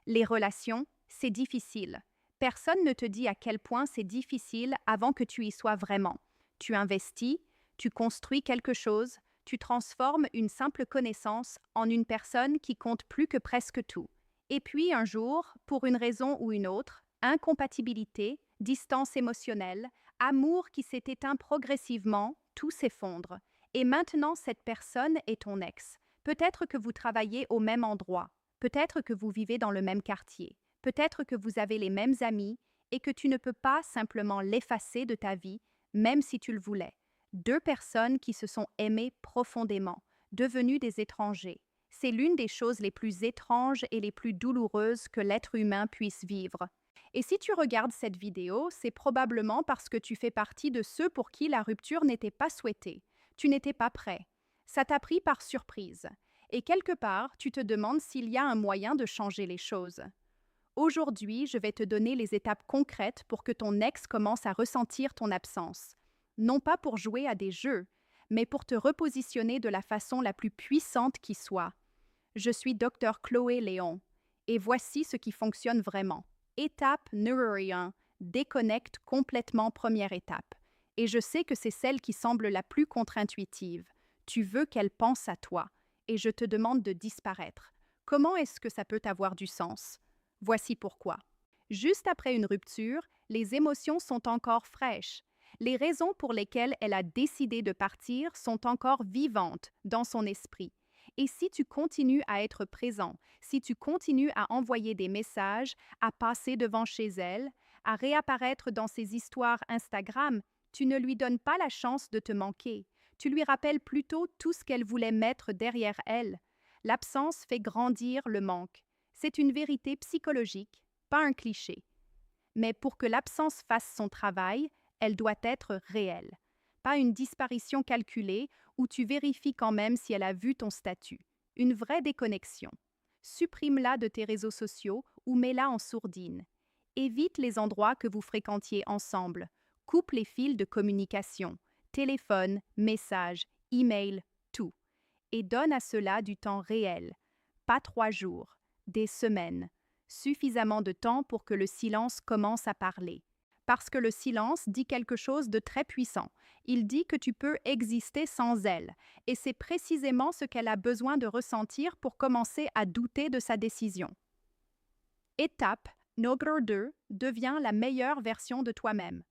Les relations, c'est difficile. Personne ne te dit à quel point c'est difficile avant que tu y sois vraiment. Tu investis, tu construis quelque chose, tu transformes une simple connaissance en une personne qui compte plus que presque tout. Et puis un jour, pour une raison ou une autre, incompatibilité, distance émotionnelle, amour qui s'est éteint progressivement, tout s'effondre. Et maintenant cette personne est ton ex. Peut-être que vous travaillez au même endroit. Peut-être que vous vivez dans le même quartier, peut-être que vous avez les mêmes amis et que tu ne peux pas simplement l'effacer de ta vie, même si tu le voulais. Deux personnes qui se sont aimées profondément, devenues des étrangers. C'est l'une des choses les plus étranges et les plus douloureuses que l'être humain puisse vivre. Et si tu regardes cette vidéo, c'est probablement parce que tu fais partie de ceux pour qui la rupture n'était pas souhaitée. Tu n'étais pas prêt. Ça t'a pris par surprise. Et quelque part, tu te demandes s'il y a un moyen de changer les choses. Aujourd'hui, je vais te donner les étapes concrètes pour que ton ex commence à ressentir ton absence. Non pas pour jouer à des jeux, mais pour te repositionner de la façon la plus puissante qui soit. Je suis Dr. Chloé Léon, et voici ce qui fonctionne vraiment. Étape numéro 1, déconnecte complètement première étape. Et je sais que c'est celle qui semble la plus contre-intuitive. Tu veux qu'elle pense à toi, et je te demande de disparaître. Comment est-ce que ça peut avoir du sens? Voici pourquoi. Juste après une rupture, les émotions sont encore fraîches. Les raisons pour lesquelles elle a décidé de partir sont encore vivantes dans son esprit. Et si tu continues à être présent, si tu continues à envoyer des messages, à passer devant chez elle, à réapparaître dans ses histoires Instagram, tu ne lui donnes pas la chance de te manquer. Tu lui rappelles plutôt tout ce qu'elle voulait mettre derrière elle. L'absence fait grandir le manque. C'est une vérité psychologique, pas un cliché. Mais pour que l'absence fasse son travail, elle doit être réelle. Pas une disparition calculée où tu vérifies quand même si elle a vu ton statut. Une vraie déconnexion. Supprime-la de tes réseaux sociaux ou mets-la en sourdine. Évite les endroits que vous fréquentiez ensemble. Coupe les fils de communication. Téléphone, messages, email, tout. Et donne à cela du temps réel. Pas 3 jours, des semaines. Suffisamment de temps pour que le silence commence à parler. Parce que le silence dit quelque chose de très puissant. Il dit que tu peux exister sans elle. Et c'est précisément ce qu'elle a besoin de ressentir pour commencer à douter de sa décision. Étape numéro 2, deviens la meilleure version de toi-même.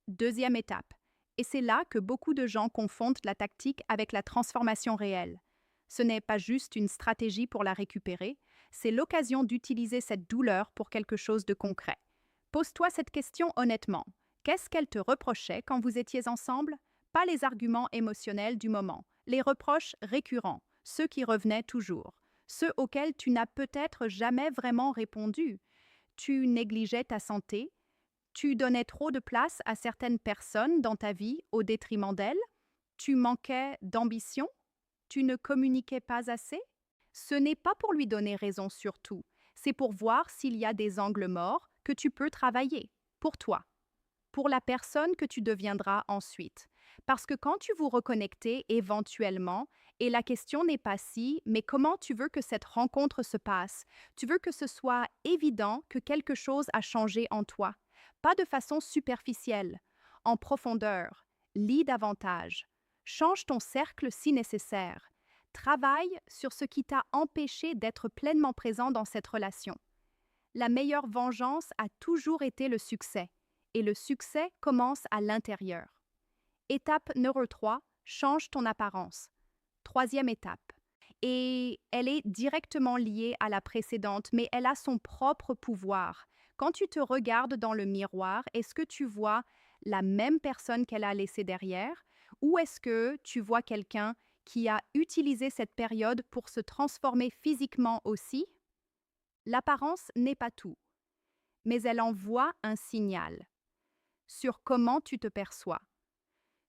Deuxième étape. Et c'est là que beaucoup de gens confondent la tactique avec la transformation réelle. Ce n'est pas juste une stratégie pour la récupérer, c'est l'occasion d'utiliser cette douleur pour quelque chose de concret. Pose-toi cette question honnêtement. Qu'est-ce qu'elle te reprochait quand vous étiez ensemble? Pas les arguments émotionnels du moment, les reproches récurrents, ceux qui revenaient toujours, ceux auxquels tu n'as peut-être jamais vraiment répondu. Tu négligeais ta santé? Tu donnais trop de place à certaines personnes dans ta vie au détriment d'elles? Tu manquais d'ambition? Tu ne communiquais pas assez? Ce n'est pas pour lui donner raison sur tout, c'est pour voir s'il y a des angles morts que tu peux travailler, pour toi, pour la personne que tu deviendras ensuite. Parce que quand tu vous reconnectez éventuellement, et la question n'est pas si, mais comment tu veux que cette rencontre se passe, tu veux que ce soit évident que quelque chose a changé en toi, pas de façon superficielle, en profondeur, lis davantage, change ton cercle si nécessaire, travaille sur ce qui t'a empêché d'être pleinement présent dans cette relation. La meilleure vengeance a toujours été le succès, et le succès commence à l'intérieur. Étape numéro 3, change ton apparence. Troisième étape. Et elle est directement liée à la précédente, mais elle a son propre pouvoir. Quand tu te regardes dans le miroir, est-ce que tu vois la même personne qu'elle a laissée derrière, ou est-ce que tu vois quelqu'un qui a utilisé cette période pour se transformer physiquement aussi? L'apparence n'est pas tout, mais elle envoie un signal sur comment tu te perçois,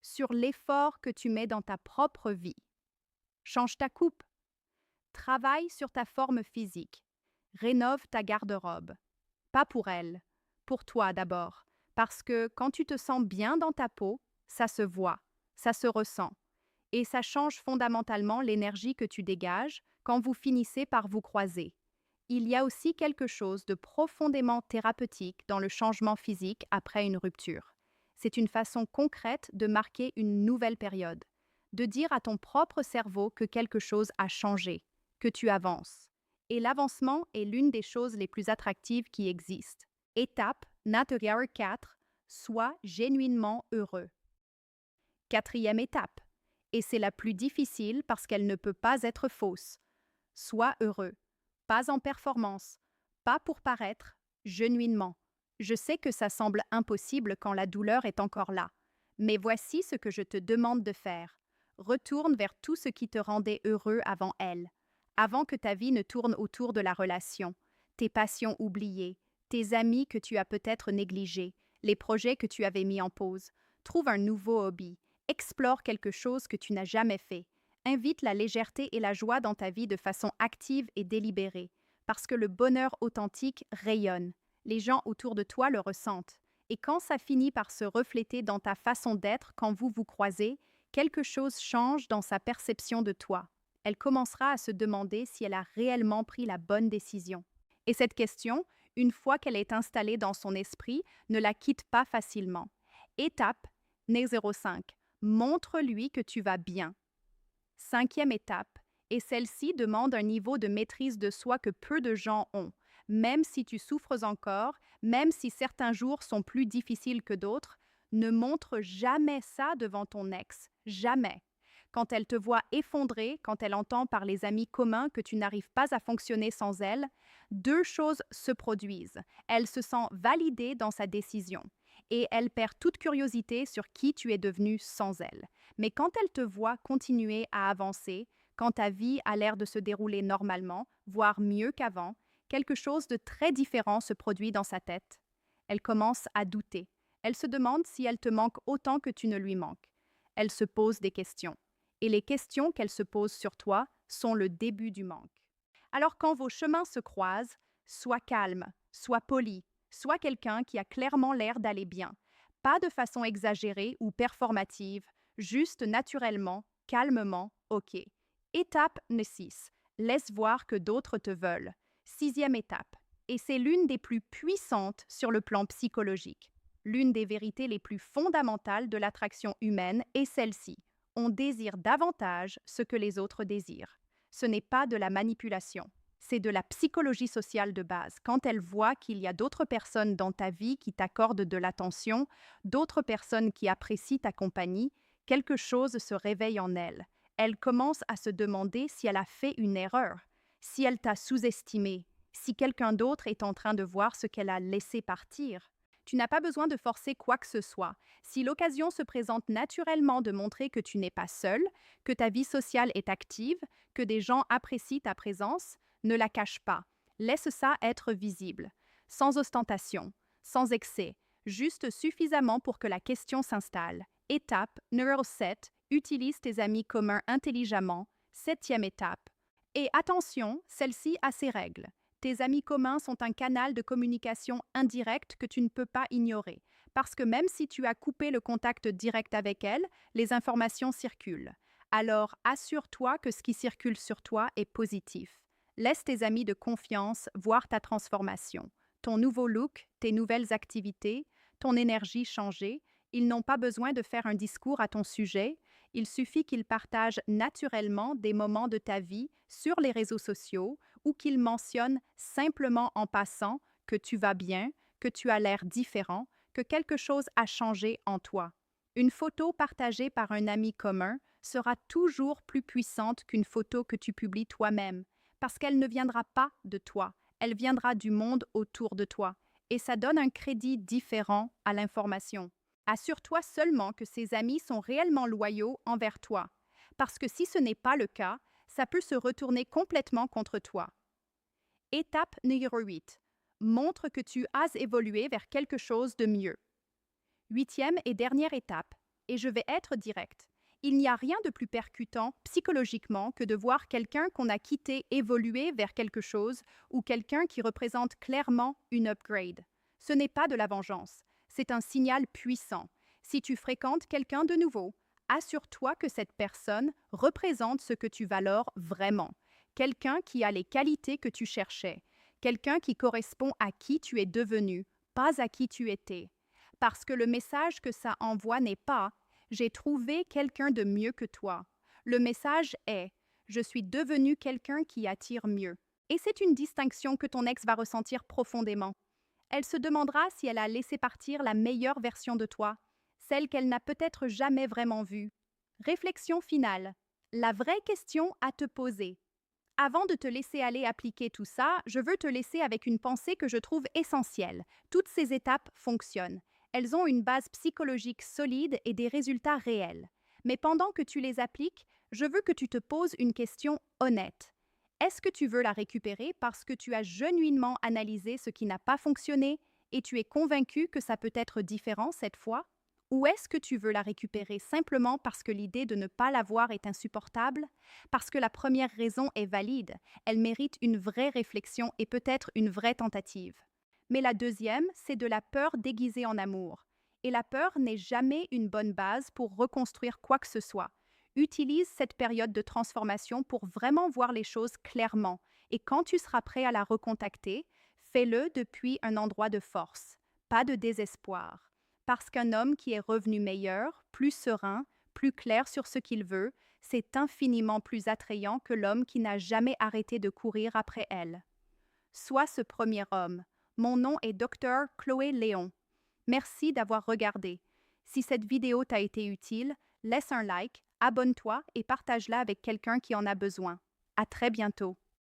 sur l'effort que tu mets dans ta propre vie. Change ta coupe, travaille sur ta forme physique, rénove ta garde-robe. Pas pour elle, pour toi d'abord, parce que quand tu te sens bien dans ta peau, ça se voit, ça se ressent, et ça change fondamentalement l'énergie que tu dégages quand vous finissez par vous croiser. Il y a aussi quelque chose de profondément thérapeutique dans le changement physique après une rupture. C'est une façon concrète de marquer une nouvelle période, de dire à ton propre cerveau que quelque chose a changé, que tu avances. Et l'avancement est l'une des choses les plus attractives qui existent. Étape numéro 4, sois genuinement heureux. Quatrième étape, et c'est la plus difficile parce qu'elle ne peut pas être fausse. Sois heureux, pas en performance, pas pour paraître, genuinement. Je sais que ça semble impossible quand la douleur est encore là, mais voici ce que je te demande de faire. Retourne vers tout ce qui te rendait heureux avant elle, avant que ta vie ne tourne autour de la relation, tes passions oubliées, tes amis que tu as peut-être négligés, les projets que tu avais mis en pause. Trouve un nouveau hobby, explore quelque chose que tu n'as jamais fait. Invite la légèreté et la joie dans ta vie de façon active et délibérée, parce que le bonheur authentique rayonne. Les gens autour de toi le ressentent. Et quand ça finit par se refléter dans ta façon d'être quand vous vous croisez, quelque chose change dans sa perception de toi. Elle commencera à se demander si elle a réellement pris la bonne décision. Et cette question, une fois qu'elle est installée dans son esprit, ne la quitte pas facilement. Étape numéro 5. Montre-lui que tu vas bien. Cinquième étape, et celle-ci demande un niveau de maîtrise de soi que peu de gens ont. Même si tu souffres encore, même si certains jours sont plus difficiles que d'autres, ne montre jamais ça devant ton ex. Jamais. Quand elle te voit effondrée, quand elle entend par les amis communs que tu n'arrives pas à fonctionner sans elle, deux choses se produisent. Elle se sent validée dans sa décision et elle perd toute curiosité sur qui tu es devenu sans elle. Mais quand elle te voit continuer à avancer, quand ta vie a l'air de se dérouler normalement, voire mieux qu'avant, quelque chose de très différent se produit dans sa tête. Elle commence à douter. Elle se demande si elle te manque autant que tu ne lui manques. Elle se pose des questions. Et les questions qu'elle se pose sur toi sont le début du manque. Alors quand vos chemins se croisent, sois calme, sois poli, sois quelqu'un qui a clairement l'air d'aller bien. Pas de façon exagérée ou performative, juste naturellement, calmement, ok. Étape 6. Laisse voir que d'autres te veulent. Sixième étape. Et c'est l'une des plus puissantes sur le plan psychologique. L'une des vérités les plus fondamentales de l'attraction humaine est celle-ci. On désire davantage ce que les autres désirent. Ce n'est pas de la manipulation. C'est de la psychologie sociale de base. Quand elle voit qu'il y a d'autres personnes dans ta vie qui t'accordent de l'attention, d'autres personnes qui apprécient ta compagnie, quelque chose se réveille en elle. Elle commence à se demander si elle a fait une erreur, si elle t'a sous-estimé, si quelqu'un d'autre est en train de voir ce qu'elle a laissé partir. Tu n'as pas besoin de forcer quoi que ce soit. Si l'occasion se présente naturellement de montrer que tu n'es pas seul, que ta vie sociale est active, que des gens apprécient ta présence, ne la cache pas. Laisse ça être visible, sans ostentation, sans excès, juste suffisamment pour que la question s'installe. Étape numéro 7. Utilise tes amis communs intelligemment. Septième étape. Et attention, celle-ci a ses règles. Tes amis communs sont un canal de communication indirect que tu ne peux pas ignorer, parce que même si tu as coupé le contact direct avec elles, les informations circulent. Alors, assure-toi que ce qui circule sur toi est positif. Laisse tes amis de confiance voir ta transformation, ton nouveau look, tes nouvelles activités, ton énergie changer. Ils n'ont pas besoin de faire un discours à ton sujet. Il suffit qu'ils partagent naturellement des moments de ta vie sur les réseaux sociaux ou qu'ils mentionnent simplement en passant que tu vas bien, que tu as l'air différent, que quelque chose a changé en toi. Une photo partagée par un ami commun sera toujours plus puissante qu'une photo que tu publies toi-même, parce qu'elle ne viendra pas de toi, elle viendra du monde autour de toi, et ça donne un crédit différent à l'information. Assure-toi seulement que ces amis sont réellement loyaux envers toi, parce que si ce n'est pas le cas, ça peut se retourner complètement contre toi. Étape numéro 8. Montre que tu as évolué vers quelque chose de mieux. Huitième et dernière étape, et je vais être direct. Il n'y a rien de plus percutant psychologiquement que de voir quelqu'un qu'on a quitté évoluer vers quelque chose ou quelqu'un qui représente clairement une upgrade. Ce n'est pas de la vengeance, c'est un signal puissant. Si tu fréquentes quelqu'un de nouveau, assure-toi que cette personne représente ce que tu valores vraiment. Quelqu'un qui a les qualités que tu cherchais. Quelqu'un qui correspond à qui tu es devenu, pas à qui tu étais. Parce que le message que ça envoie n'est pas « j'ai trouvé quelqu'un de mieux que toi ». Le message est « je suis devenu quelqu'un qui attire mieux ». Et c'est une distinction que ton ex va ressentir profondément. Elle se demandera si elle a laissé partir la meilleure version de toi, celle qu'elle n'a peut-être jamais vraiment vue. Réflexion finale. La vraie question à te poser. Avant de te laisser aller appliquer tout ça, je veux te laisser avec une pensée que je trouve essentielle. Toutes ces étapes fonctionnent. Elles ont une base psychologique solide et des résultats réels. Mais pendant que tu les appliques, je veux que tu te poses une question honnête. Est-ce que tu veux la récupérer parce que tu as genuinement analysé ce qui n'a pas fonctionné et tu es convaincu que ça peut être différent cette fois? Ou est-ce que tu veux la récupérer simplement parce que l'idée de ne pas l'avoir est insupportable? Parce que la première raison est valide, elle mérite une vraie réflexion et peut-être une vraie tentative. Mais la deuxième, c'est de la peur déguisée en amour. Et la peur n'est jamais une bonne base pour reconstruire quoi que ce soit. Utilise cette période de transformation pour vraiment voir les choses clairement. Et quand tu seras prêt à la recontacter, fais-le depuis un endroit de force, pas de désespoir. Parce qu'un homme qui est revenu meilleur, plus serein, plus clair sur ce qu'il veut, c'est infiniment plus attrayant que l'homme qui n'a jamais arrêté de courir après elle. Sois ce premier homme. Mon nom est Dr. Chloé Léon. Merci d'avoir regardé. Si cette vidéo t'a été utile, laisse un like, abonne-toi et partage-la avec quelqu'un qui en a besoin. À très bientôt.